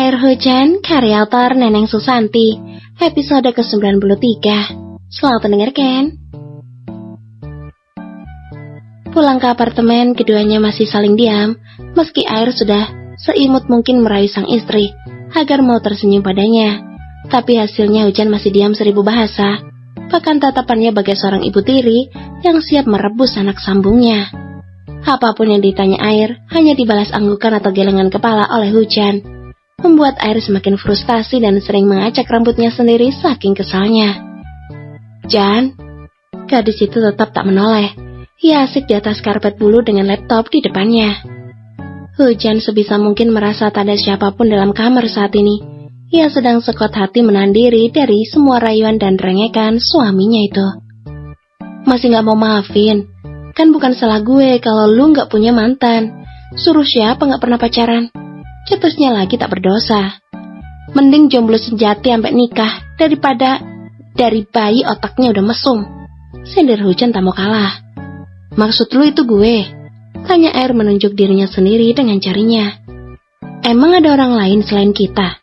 Air Hujan, karya autor Neneng Susanti, episode ke-93. Selamat mendengarkan. Pulang ke apartemen, keduanya masih saling diam, meski Air sudah seimut mungkin merayu sang istri, agar mau tersenyum padanya. Tapi hasilnya Hujan masih diam 1000 bahasa, bahkan tatapannya bagai seorang ibu tiri yang siap merebus anak sambungnya. Apapun yang ditanya Air, hanya dibalas anggukan atau gelengan kepala oleh Hujan, membuat Air semakin frustasi dan sering mengacak rambutnya sendiri saking kesalnya. Jan, gadis itu tetap tak menoleh. Ia asik di atas karpet bulu dengan laptop di depannya. Hujan sebisa mungkin merasa tak ada siapapun dalam kamar saat ini. Ia sedang sekot hati menahan diri dari semua rayuan dan rengekan suaminya itu. Masih gak mau maafin? Kan bukan salah gue kalau lu gak punya mantan. Suruh siapa gak pernah pacaran? Cetusnya lagi tak berdosa. Mending jomblo sejati sampai nikah daripada dari bayi otaknya udah mesum. Sindir Hujan tak mau kalah. Maksud lu itu gue? Tanya Air menunjuk dirinya sendiri dengan jarinya. Emang ada orang lain selain kita?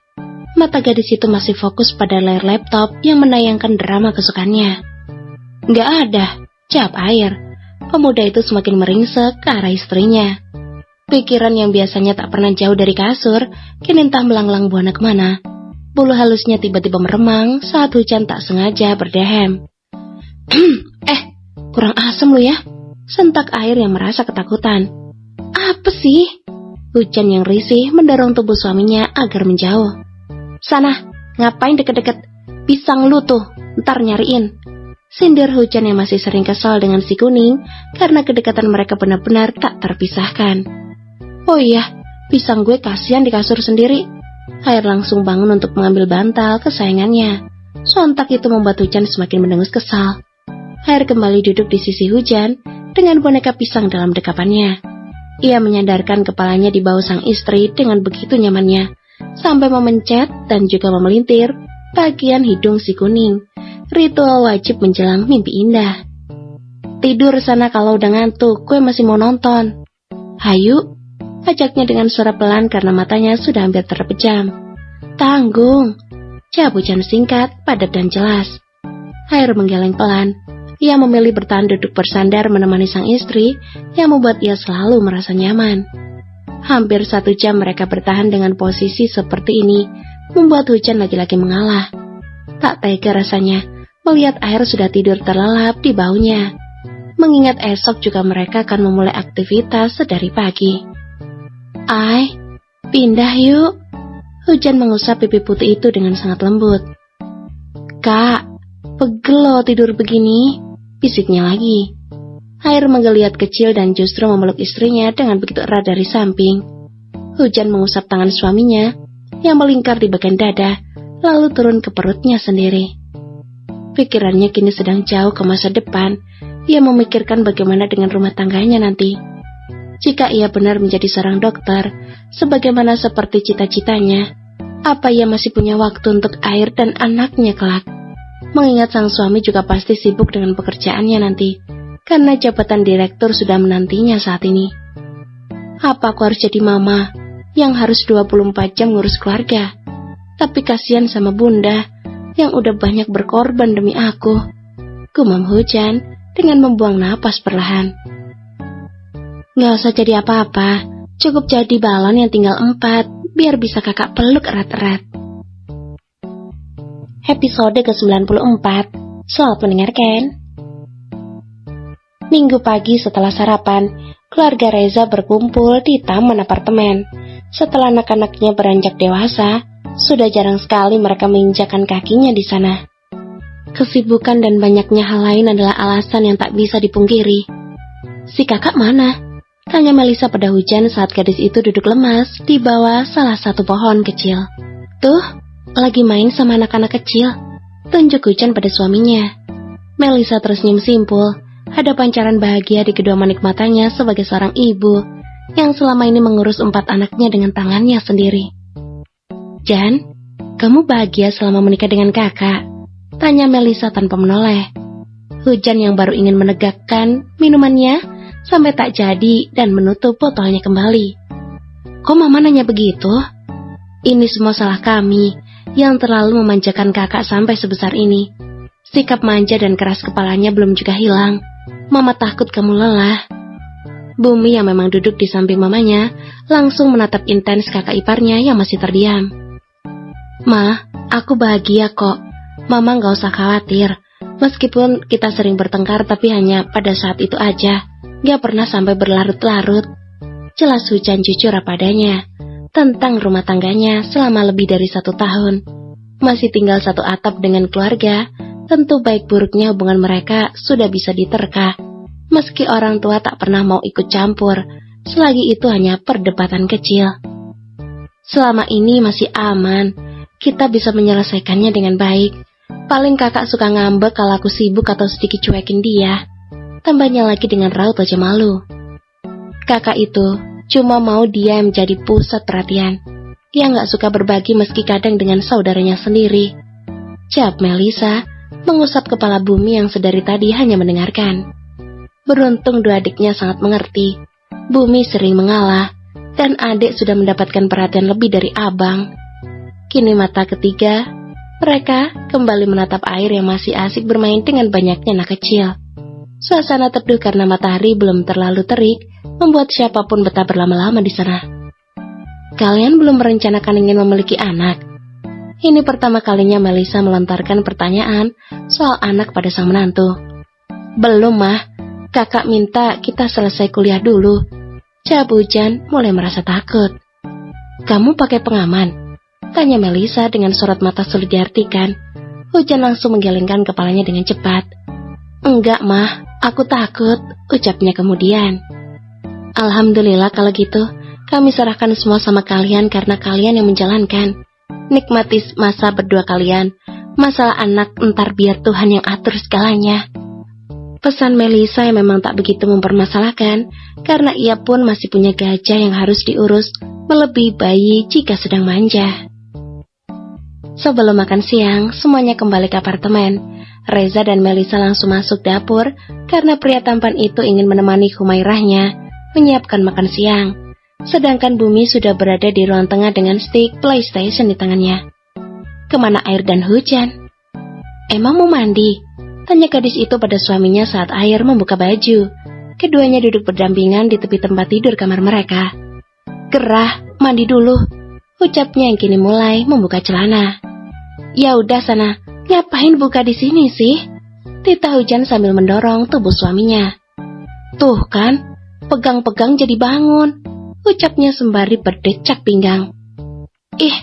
Mata gadis itu masih fokus pada layar laptop yang menayangkan drama kesukaannya. Gak ada, jawab Air. Pemuda itu semakin meringsek ke arah istrinya. Pikiran yang biasanya tak pernah jauh dari kasur, kini entah melanglang buana kemana. Bulu halusnya tiba-tiba meremang saat Hujan tak sengaja berdehem. Kurang asem lu ya? Sentak Air yang merasa ketakutan. Apa sih? Hujan yang risih mendorong tubuh suaminya agar menjauh. Sana, ngapain deket-deket? Pisang lu tuh, ntar nyariin. Sindir Hujan yang masih sering kesal dengan si kuning karena kedekatan mereka benar-benar tak terpisahkan. Oh iya, pisang gue kasihan di kasur sendiri. Air langsung bangun untuk mengambil bantal kesayangannya. Sontak itu membuat Hujan semakin mendengus kesal. Air kembali duduk di sisi Hujan dengan boneka pisang dalam dekapannya. Ia menyandarkan kepalanya di bahu sang istri dengan begitu nyamannya, sampai memencet dan juga memelintir bagian hidung si kuning. Ritual wajib menjelang mimpi indah. Tidur sana kalau udah ngantuk, gue masih mau nonton. Hayu, ajaknya dengan suara pelan karena matanya sudah hampir terpejam. Tanggung, jawab Hujan singkat, padat dan jelas. Air menggeleng pelan. Ia memilih bertahan duduk bersandar menemani sang istri yang membuat ia selalu merasa nyaman. Hampir 1 jam mereka bertahan dengan posisi seperti ini, membuat Hujan lagi-lagi mengalah. Tak tega rasanya melihat Air sudah tidur terlelap di bahunya, mengingat esok juga mereka akan memulai aktivitas sedari pagi. Ay, pindah yuk. Hujan mengusap pipi putih itu dengan sangat lembut. Kak, pegel lo tidur begini, bisiknya lagi. Air menggeliat kecil dan justru memeluk istrinya dengan begitu erat dari samping. Hujan mengusap tangan suaminya yang melingkar di bagian dada, lalu turun ke perutnya sendiri. Pikirannya kini sedang jauh ke masa depan. Ia memikirkan bagaimana dengan rumah tangganya nanti. Jika ia benar menjadi seorang dokter, sebagaimana seperti cita-citanya, apa ia masih punya waktu untuk Air dan anaknya kelak? Mengingat sang suami juga pasti sibuk dengan pekerjaannya nanti, karena jabatan direktur sudah menantinya saat ini. Apa aku harus jadi mama yang harus 24 jam ngurus keluarga? Tapi kasihan sama bunda yang udah banyak berkorban demi aku. Gumam Hujan dengan membuang napas perlahan. Gak usah jadi apa-apa, cukup jadi balon yang tinggal 4, biar bisa kakak peluk erat-erat. Episode ke-94. Selamat mendengarkan. Minggu pagi setelah sarapan, keluarga Reza berkumpul di taman apartemen. Setelah anak-anaknya beranjak dewasa, sudah jarang sekali mereka menginjakkan kakinya di sana. Kesibukan dan banyaknya hal lain adalah alasan yang tak bisa dipungkiri. Si kakak mana? Tanya Melisa pada Hujan saat gadis itu duduk lemas di bawah salah satu pohon kecil. Tuh, lagi main sama anak-anak kecil, tunjuk Hujan pada suaminya. Melisa tersenyum simpul. Ada pancaran bahagia di kedua manik matanya sebagai seorang ibu yang selama ini mengurus 4 anaknya dengan tangannya sendiri. Jan, kamu bahagia selama menikah dengan kakak? Tanya Melisa tanpa menoleh. Hujan yang baru ingin menegakkan minumannya sampai tak jadi dan menutup botolnya kembali. Kok mama nanya begitu? Ini semua salah kami yang terlalu memanjakan kakak sampai sebesar ini. Sikap manja dan keras kepalanya belum juga hilang. Mama takut kamu lelah. Bumi yang memang duduk di samping mamanya langsung menatap intens kakak iparnya yang masih terdiam. Ma, aku bahagia kok. Mama gak usah khawatir. Meskipun kita sering bertengkar tapi hanya pada saat itu aja. Gak pernah sampai berlarut-larut. Jelas Hujan jujur apa adanya tentang rumah tangganya selama lebih dari 1 tahun. Masih tinggal satu atap dengan keluarga, tentu baik buruknya hubungan mereka sudah bisa diterka. Meski orang tua tak pernah mau ikut campur, selagi itu hanya perdebatan kecil. Selama ini masih aman, kita bisa menyelesaikannya dengan baik. Paling kakak suka ngambek kalau aku sibuk atau sedikit cuekin dia. Tambahnya lagi dengan raut wajah malu. Kakak itu cuma mau dia yang menjadi pusat perhatian. Dia gak suka berbagi meski kadang dengan saudaranya sendiri. Jawab Melisa, mengusap kepala Bumi yang sedari tadi hanya mendengarkan. Beruntung dua adiknya sangat mengerti. Bumi sering mengalah, dan adik sudah mendapatkan perhatian lebih dari abang. Kini mata ketiga, mereka kembali menatap air yang masih asik bermain dengan banyaknya anak kecil. Suasana teduh karena matahari belum terlalu terik, membuat siapapun betah berlama-lama di sana. Kalian belum merencanakan ingin memiliki anak? Ini pertama kalinya Melisa melontarkan pertanyaan soal anak pada sang menantu. Belum, Mah. Kakak minta kita selesai kuliah dulu. Jawab Hujan mulai merasa takut. Kamu pakai pengaman? Tanya Melisa dengan sorot mata sulit diartikan. Hujan langsung menggelengkan kepalanya dengan cepat. Enggak, Mah. Aku takut, ucapnya kemudian. Alhamdulillah kalau gitu, kami serahkan semua sama kalian karena kalian yang menjalankan. Nikmati masa berdua kalian. Masalah anak entar biar Tuhan yang atur segalanya. Pesan Melisa yang memang tak begitu mempermasalahkan, karena ia pun masih punya gajah yang harus diurus, melebihi bayi jika sedang manja. Sebelum makan siang, semuanya kembali ke apartemen. Reza dan Melisa langsung masuk dapur karena pria tampan itu ingin menemani Humairahnya menyiapkan makan siang. Sedangkan Bumi sudah berada di ruang tengah dengan stick PlayStation di tangannya. Kemana Air dan Hujan? Emang mau mandi? Tanya gadis itu pada suaminya saat Air membuka baju. Keduanya duduk berdampingan di tepi tempat tidur kamar mereka. Gerah, mandi dulu, ucapnya yang kini mulai membuka celana. Ya udah sana, ngapain buka di sini sih? Tita Hujan sambil mendorong tubuh suaminya. Tuh kan, pegang-pegang jadi bangun, ucapnya sembari berdecak pinggang. Ih,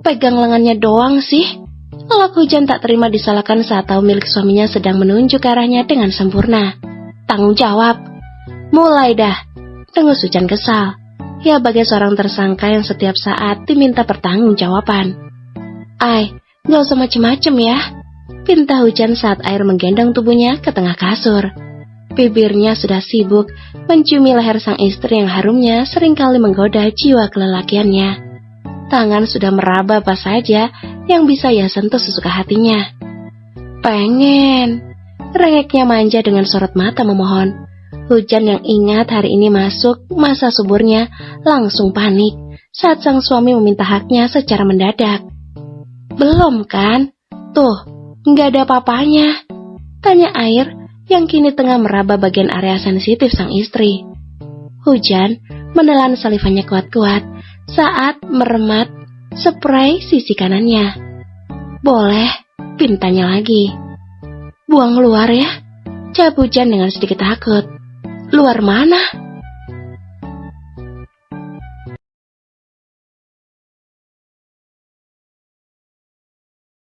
pegang lengannya doang sih. Lelak Hujan tak terima disalahkan saat tahu milik suaminya sedang menunjuk ke arahnya dengan sempurna. Tanggung jawab. Mulai dah, dengus Hujan kesal. Ya bagai seorang tersangka yang setiap saat diminta pertanggungjawaban. Ai, gak usah macem-macem ya, pinta Hujan saat Air menggendong tubuhnya ke tengah kasur. Bibirnya sudah sibuk menciumi leher sang istri yang harumnya seringkali menggoda jiwa kelelakiannya. Tangan sudah meraba apa saja yang bisa ia sentuh sesuka hatinya. Pengen, rengeknya manja dengan sorot mata memohon. Hujan yang ingat hari ini masuk masa suburnya langsung panik saat sang suami meminta haknya secara mendadak. Belum kan? Tuh, nggak ada apa-apanya, tanya Air yang kini tengah meraba bagian area sensitif sang istri. Hujan menelan salivannya kuat-kuat saat meremat spray sisi kanannya. Boleh, pintanya lagi. Buang luar ya, jawab Hujan dengan sedikit takut. Luar mana?